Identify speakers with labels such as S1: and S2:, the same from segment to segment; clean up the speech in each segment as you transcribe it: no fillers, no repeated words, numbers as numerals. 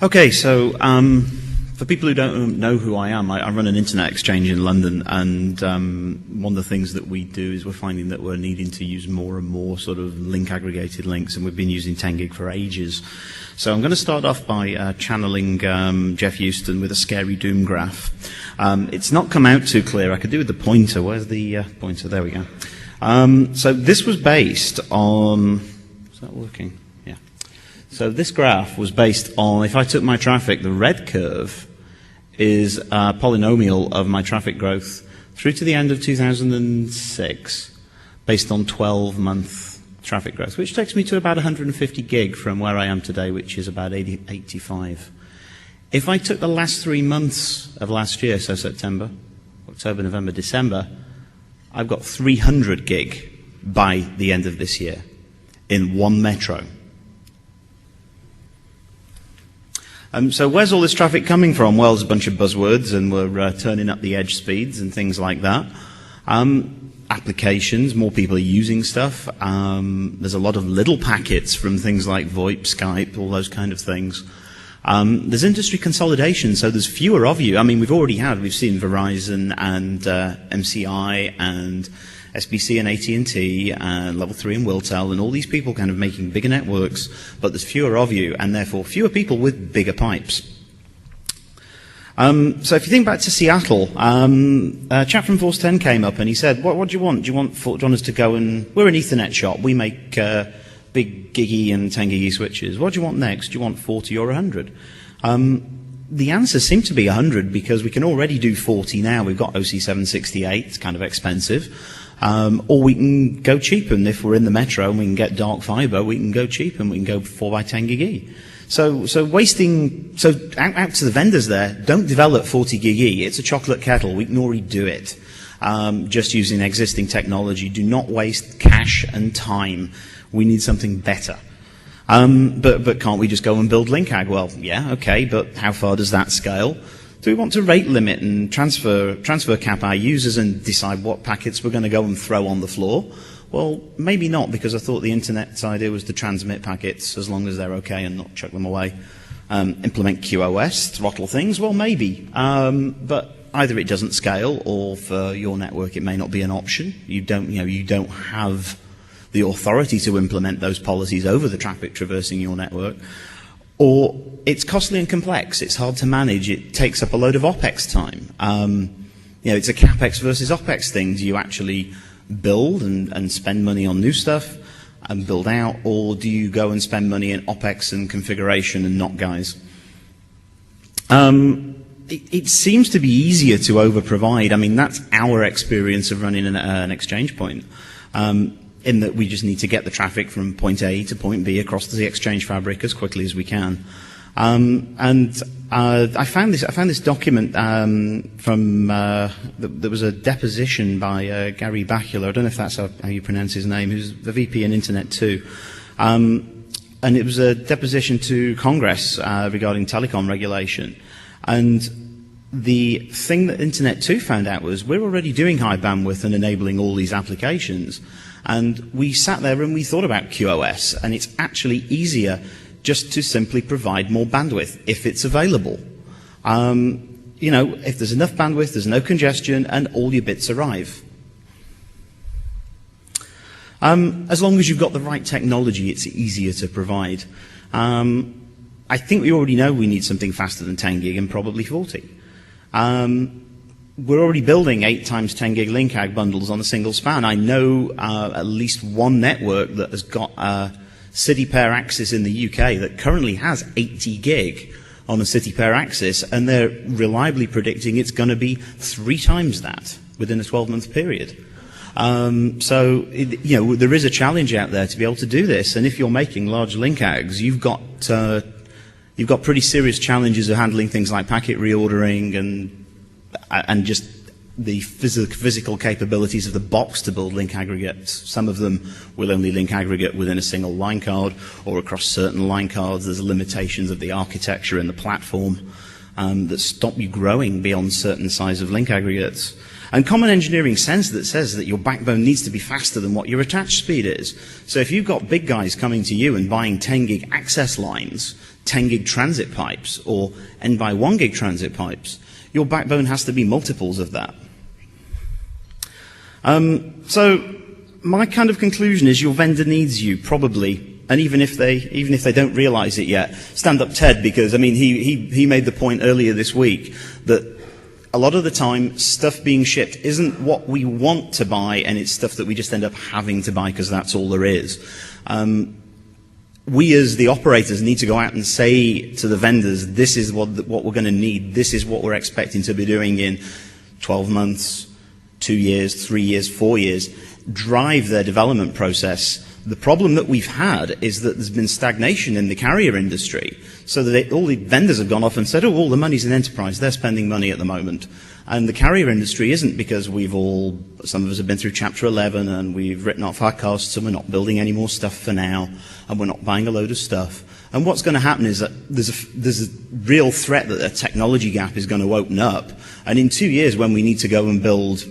S1: Okay, so for people who don't know who I am, I run an internet exchange in London, and one of the things that we do is we're finding that we're needing to use more and more sort of link aggregated links, and we've been using 10 gig for ages. So I'm going to start off by channeling Jeff Houston with a scary doom graph. It's not come out too clear. I could do with the pointer. Where's the pointer? There we go. So this was based on... Is that working? Yeah. So this graph was based on, if I took my traffic, the red curve is a polynomial of my traffic growth through to the end of 2006, based on 12-month traffic growth, which takes me to about 150 gig from where I am today, which is about 85. If I took the last 3 months of last year, so September, October, November, December, I've got 300 gig by the end of this year in one metro. So where's all this traffic coming from? Well, there's a bunch of buzzwords, and we're turning up the edge speeds and things like that. Applications, more people are using stuff. There's a lot of little packets from things like VoIP, Skype, all those kind of things. There's industry consolidation, so there's fewer of you. I mean, we've seen Verizon and MCI and SBC and AT&T and Level 3 and Wiltel and all these people kind of making bigger networks, but there's fewer of you, and therefore fewer people with bigger pipes. So if you think back to Seattle, a chap from Force 10 came up and he said, what do you want? Do you want us to go and... We're an Ethernet shop. We make big giggy and 10 giggy switches. What do you want next? Do you want 40 or 100? The answer seemed to be 100 because we can already do 40 now. We've got OC768. It's kind of expensive. Or we can go cheap, and if we're in the metro and we can get dark fiber, we can go cheap and we can go 4x10 gig E. So out to the vendors there, don't develop 40 gig E. It's a chocolate kettle. We can already do it. Just using existing technology. Do not waste cash and time. We need something better. But can't we just go and build LinkAg? Well, yeah, okay, but how far does that scale? Do we want to rate limit and transfer cap our users and decide what packets we're going to go and throw on the floor? Well, maybe not, because I thought the internet's idea was to transmit packets as long as they're okay and not chuck them away. Implement QoS, throttle things? Well, maybe. But either it doesn't scale, or for your network it may not be an option. You don't have the authority to implement those policies over the traffic traversing your network. Or it's costly and complex. It's hard to manage. It takes up a load of OpEx time. It's a CapEx versus OpEx thing. Do you actually build and spend money on new stuff and build out, or do you go and spend money in OpEx and configuration and not guys? It seems to be easier to over-provide. I mean, that's our experience of running an exchange point. In that we just need to get the traffic from point A to point B across the exchange fabric as quickly as we can. I found this document there was a deposition by Gary Bakula. I don't know if that's how you pronounce his name, who's the VP in Internet 2. And it was a deposition to Congress regarding telecom regulation. And the thing that Internet 2 found out was we're already doing high bandwidth and enabling all these applications. And we sat there and we thought about QoS, and it's actually easier just to simply provide more bandwidth if it's available. If there's enough bandwidth, there's no congestion, and all your bits arrive. As long as you've got the right technology, it's easier to provide. I think we already know we need something faster than 10 gig and probably 40. We're already building 8 times 10 gig LinkAg bundles on a single span. I know at least one network that has got a city pair axis in the UK that currently has 80 gig on a city pair axis, and they're reliably predicting it's going to be 3 times that within a 12-month period. There is a challenge out there to be able to do this, and if you're making large LinkAgs, you've got pretty serious challenges of handling things like packet reordering and just the physical capabilities of the box to build link aggregates. Some of them will only link aggregate within a single line card, or across certain line cards. There's limitations of the architecture and the platform that stop you growing beyond certain size of link aggregates. And common engineering sense that says that your backbone needs to be faster than what your attach speed is. So if you've got big guys coming to you and buying 10 gig access lines, 10 gig transit pipes, or N by 1 gig transit pipes, your backbone has to be multiples of that. So my kind of conclusion is your vendor needs you, probably, and even if they don't realize it yet. Stand up Ted, because I mean he made the point earlier this week that a lot of the time stuff being shipped isn't what we want to buy, and it's stuff that we just end up having to buy because that's all there is. We as the operators need to go out and say to the vendors, this is what we're going to need, this is what we're expecting to be doing in 12 months, 2 years, 3 years, 4 years, drive their development process. The problem that we've had is that there's been stagnation in the carrier industry, so that all the vendors have gone off and said, oh, all the money's in enterprise, they're spending money at the moment. And the carrier industry isn't, because some of us have been through Chapter 11 and we've written off our costs and we're not building any more stuff for now and we're not buying a load of stuff. And what's going to happen is that there's a real threat that a technology gap is going to open up. And in 2 years, when we need to go and build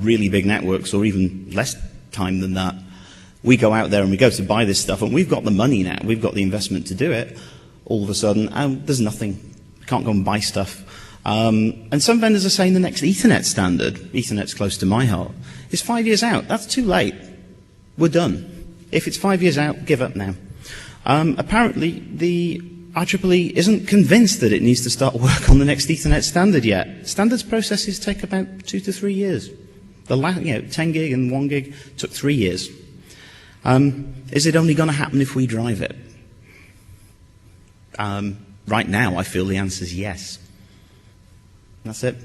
S1: really big networks, or even less time than that, we go out there and we go to buy this stuff, and we've got the money now, we've got the investment to do it. All of a sudden, there's nothing. We can't go and buy stuff. And some vendors are saying the next Ethernet standard, Ethernet's close to my heart, is 5 years out. That's too late. We're done. If it's 5 years out, give up now. Apparently, the IEEE isn't convinced that it needs to start work on the next Ethernet standard yet. Standards processes take about 2 to 3 years. 10 gig and 1 gig took 3 years. Is it only going to happen if we drive it? Right now, I feel the answer is yes. That's it.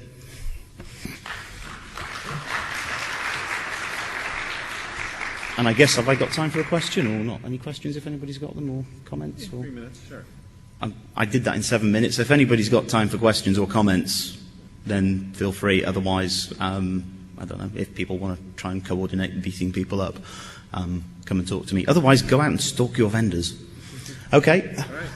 S1: And I guess, have I got time for a question or not? Any questions if anybody's got them, or comments?
S2: Yeah, 3 minutes, sure.
S1: I did that in 7 minutes. If anybody's got time for questions or comments, then feel free. Otherwise, I don't know, if people want to try and coordinate beating people up, come and talk to me. Otherwise, go out and stalk your vendors. Okay?
S2: All right.